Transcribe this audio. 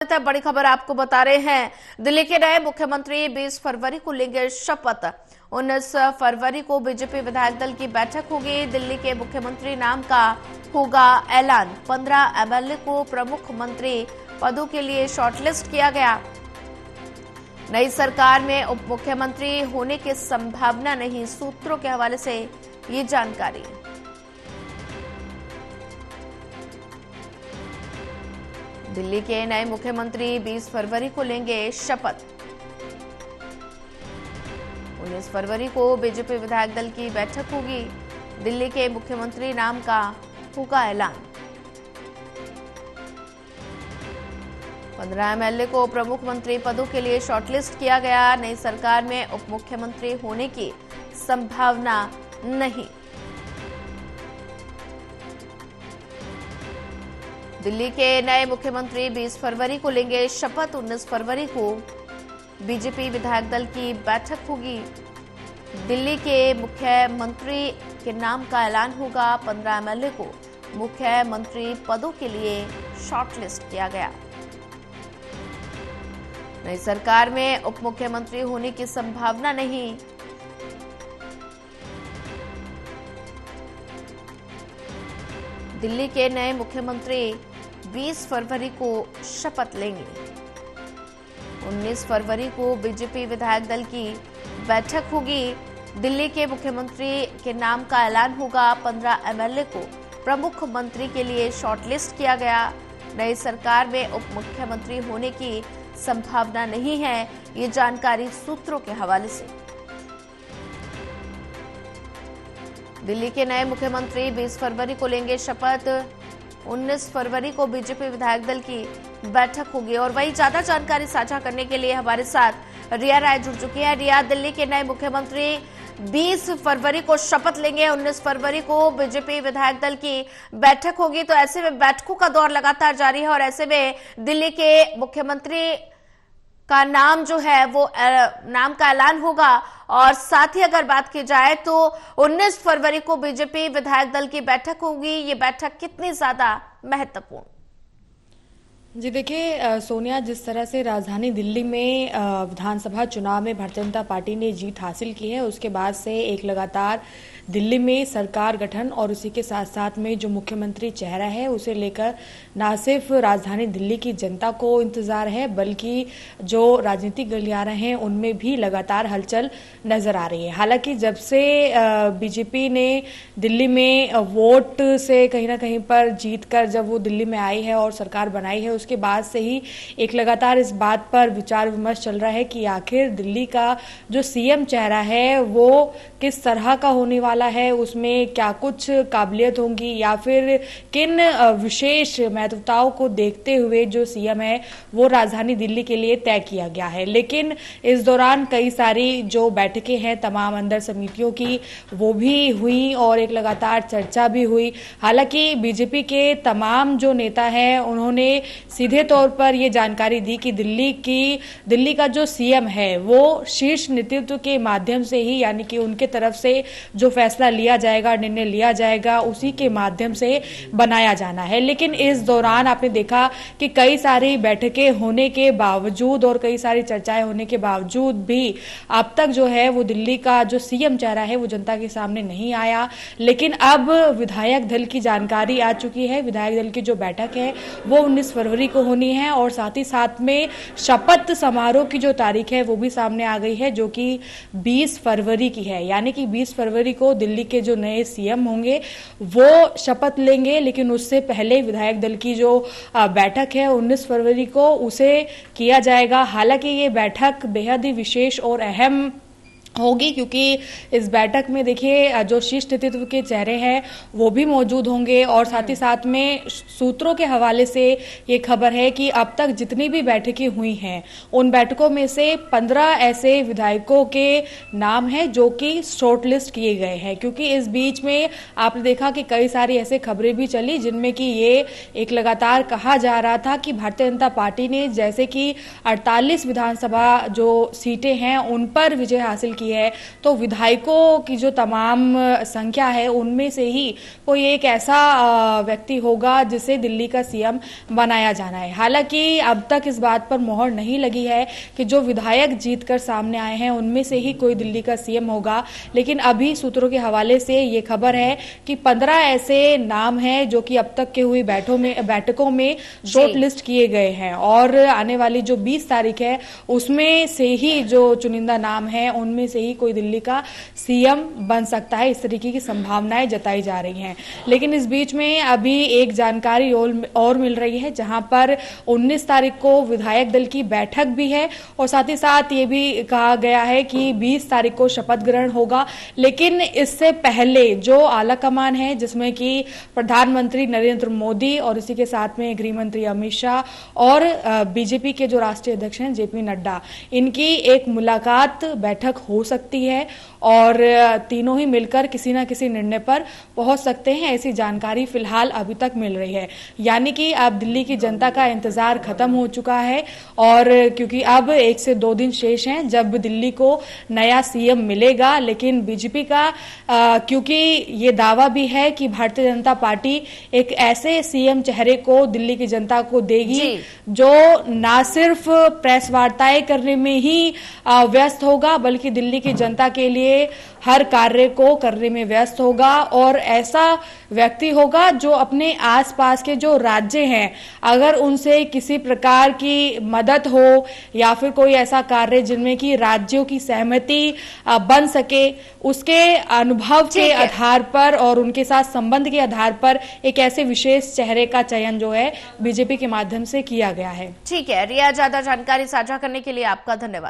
बड़ी खबर आपको बता रहे हैं। दिल्ली के नए मुख्यमंत्री 20 फरवरी को लेंगे शपथ। 19 फरवरी को बीजेपी विधायक दल की बैठक होगी। दिल्ली के मुख्यमंत्री नाम का होगा ऐलान। 15 एमएलए को प्रमुख मंत्री पदों के लिए शॉर्टलिस्ट किया गया। नई सरकार में उप मुख्यमंत्री होने की संभावना नहीं, सूत्रों के हवाले से ये जानकारी। दिल्ली के नए मुख्यमंत्री 20 फरवरी को लेंगे शपथ। 19 फरवरी को बीजेपी विधायक दल की बैठक होगी। दिल्ली के मुख्यमंत्री नाम का होगा ऐलान। 15 एमएलए को प्रमुख मंत्री पदों के लिए शॉर्टलिस्ट किया गया। नई सरकार में उप मुख्यमंत्री होने की संभावना नहीं। दिल्ली के नए मुख्यमंत्री 20 फरवरी को लेंगे शपथ। 19 फरवरी को बीजेपी विधायक दल की बैठक होगी। दिल्ली के मुख्यमंत्री के नाम का ऐलान होगा। 15 एमएलए को मुख्यमंत्री पदों के लिए शॉर्टलिस्ट किया गया। नई सरकार में उप मुख्यमंत्री होने की संभावना नहीं। दिल्ली के नए मुख्यमंत्री 20 फरवरी को शपथ लेंगे। 19 फरवरी को बीजेपी विधायक दल की बैठक होगी। दिल्ली के मुख्यमंत्री के नाम का ऐलान होगा। 15 एमएलए को प्रमुख मंत्री के लिए शॉर्टलिस्ट किया गया। नई सरकार में उप मुख्यमंत्री होने की संभावना नहीं है, ये जानकारी सूत्रों के हवाले से। दिल्ली के नए मुख्यमंत्री 20 फरवरी को लेंगे शपथ। 19 फरवरी को बीजेपी विधायक दल की बैठक होगी। और वही ज्यादा जानकारी साझा करने के लिए हमारे साथ रिया राय जुड़ चुकी है। रिया, दिल्ली के नए मुख्यमंत्री 20 फरवरी को शपथ लेंगे, 19 फरवरी को बीजेपी विधायक दल की बैठक होगी, तो ऐसे में बैठकों का दौर लगातार जारी है और ऐसे में दिल्ली के मुख्यमंत्री का नाम जो है वो नाम का ऐलान होगा। और साथ ही अगर बात की जाए तो 19 फरवरी को बीजेपी विधायक दल की बैठक होगी। ये बैठक कितनी ज्यादा महत्वपूर्ण? जी देखिए सोनिया, जिस तरह से राजधानी दिल्ली में विधानसभा चुनाव में भारतीय जनता पार्टी ने जीत हासिल की है, उसके बाद से एक लगातार दिल्ली में सरकार गठन और उसी के साथ साथ में जो मुख्यमंत्री चेहरा है उसे लेकर न सिर्फ राजधानी दिल्ली की जनता को इंतजार है, बल्कि जो राजनीतिक गलियारे हैं उनमें भी लगातार हलचल नजर आ रही है। हालांकि जब से बीजेपी ने दिल्ली में वोट से कहीं ना कहीं पर जीत कर जब वो दिल्ली में आई है और सरकार बनाई है, उसके बाद से ही एक लगातार इस बात पर विचार विमर्श चल रहा है कि आखिर दिल्ली का जो सीएम चेहरा है वो किस तरह का होने वाला है, उसमें क्या कुछ काबिलियत होंगी या फिर किन विशेष महत्वताओं को देखते हुए जो सीएम है वो राजधानी दिल्ली के लिए तय किया गया है। लेकिन इस दौरान कई सारी जो बैठकें हैं तमाम अंदर समितियों की वो भी हुई और एक लगातार चर्चा भी हुई। हालांकि बीजेपी के तमाम जो नेता हैं उन्होंने सीधे तौर पर ये जानकारी दी कि दिल्ली का जो सीएम है वो शीर्ष नेतृत्व के माध्यम से ही, यानी कि उनके तरफ से जो फैसला लिया जाएगा, निर्णय लिया जाएगा, उसी के माध्यम से बनाया जाना है। लेकिन इस दौरान आपने देखा कि कई सारी बैठकें होने के बावजूद और कई सारी चर्चाएं होने के बावजूद भी अब तक जो है वो दिल्ली का जो सीएम चेहरा है वो जनता के सामने नहीं आया। लेकिन अब विधायक दल की जानकारी आ चुकी है। विधायक दल की जो बैठक है वो 19 फरवरी को होनी है और साथ ही साथ में शपथ समारोह की जो तारीख है वो भी सामने आ गई है, जो कि 20 फरवरी की है। यानी कि 20 फरवरी को दिल्ली के जो नए सीएम होंगे वो शपथ लेंगे। लेकिन उससे पहले विधायक दल की जो बैठक है 19 फरवरी को उसे किया जाएगा। हालांकि ये बैठक बेहद ही विशेष और अहम होगी, क्योंकि इस बैठक में देखिए जो शीर्ष नेतृत्व के चेहरे हैं वो भी मौजूद होंगे और साथ ही साथ में सूत्रों के हवाले से ये खबर है कि अब तक जितनी भी बैठकें हुई हैं उन बैठकों में से 15 ऐसे विधायकों के नाम हैं जो कि शॉर्टलिस्ट किए गए हैं। क्योंकि इस बीच में आपने देखा कि कई सारी ऐसे खबरें भी चली जिनमें कि ये एक लगातार कहा जा रहा था कि भारतीय जनता पार्टी ने जैसे कि 48 विधानसभा जो सीटें हैं उन पर विजय हासिल की है तो विधायकों की जो तमाम संख्या है उनमें से ही कोई एक ऐसा व्यक्ति होगा जिसे दिल्ली का सीएम बनाया जाना है। हालांकि अब तक इस बात पर मोहर नहीं लगी है कि जो विधायक जीतकर सामने आए हैं उनमें से ही कोई दिल्ली का सीएम होगा, लेकिन अभी सूत्रों के हवाले से ये खबर है कि 15 ऐसे नाम हैं जो कि अब तक के हुई बैठकों में शॉर्ट लिस्ट किए गए हैं और आने वाली जो 20 तारीख है उसमें से ही जो चुनिंदा नाम है उनमें से ही कोई दिल्ली का सीएम बन सकता है। इस तरीके की संभावनाएं जताई जा रही हैं। लेकिन इस बीच में अभी एक जानकारी और मिल रही है जहां पर 19 तारीख को विधायक दल की बैठक भी है और साथ ही साथ ये भी कहा गया है कि 20 तारीख को शपथ ग्रहण होगा। लेकिन इससे पहले जो आला कमान है जिसमें कि प्रधानमंत्री नरेंद्र मोदी और इसी के साथ में गृह मंत्री अमित शाह और बीजेपी के जो राष्ट्रीय अध्यक्ष हैं जेपी नड्डा, इनकी एक मुलाकात बैठक हो सकती है और तीनों ही मिलकर किसी न किसी निर्णय पर पहुंच सकते हैं। ऐसी जानकारी फिलहाल अभी तक मिल रही है। यानी कि अब दिल्ली की जनता का इंतजार खत्म हो चुका है और क्योंकि अब 1 से 2 दिन शेष हैं जब दिल्ली को नया सीएम मिलेगा। लेकिन बीजेपी का क्योंकि ये दावा भी है कि भारतीय जनता पार्टी एक ऐसे सीएम चेहरे को दिल्ली की जनता को देगी जो ना सिर्फ प्रेस वार्ताएं करने में ही व्यस्त होगा बल्कि दिल्ली की जनता के लिए हर कार्य को करने में व्यस्त होगा और ऐसा व्यक्ति होगा जो अपने आसपास के जो राज्य हैं अगर उनसे किसी प्रकार की मदद हो या फिर कोई ऐसा कार्य जिनमें कि राज्यों की सहमति बन सके, उसके अनुभव के आधार पर और उनके साथ संबंध के आधार पर एक ऐसे विशेष चेहरे का चयन जो है बीजेपी के माध्यम से किया गया है। ठीक है रिया, ज्यादा जानकारी साझा करने के लिए आपका धन्यवाद।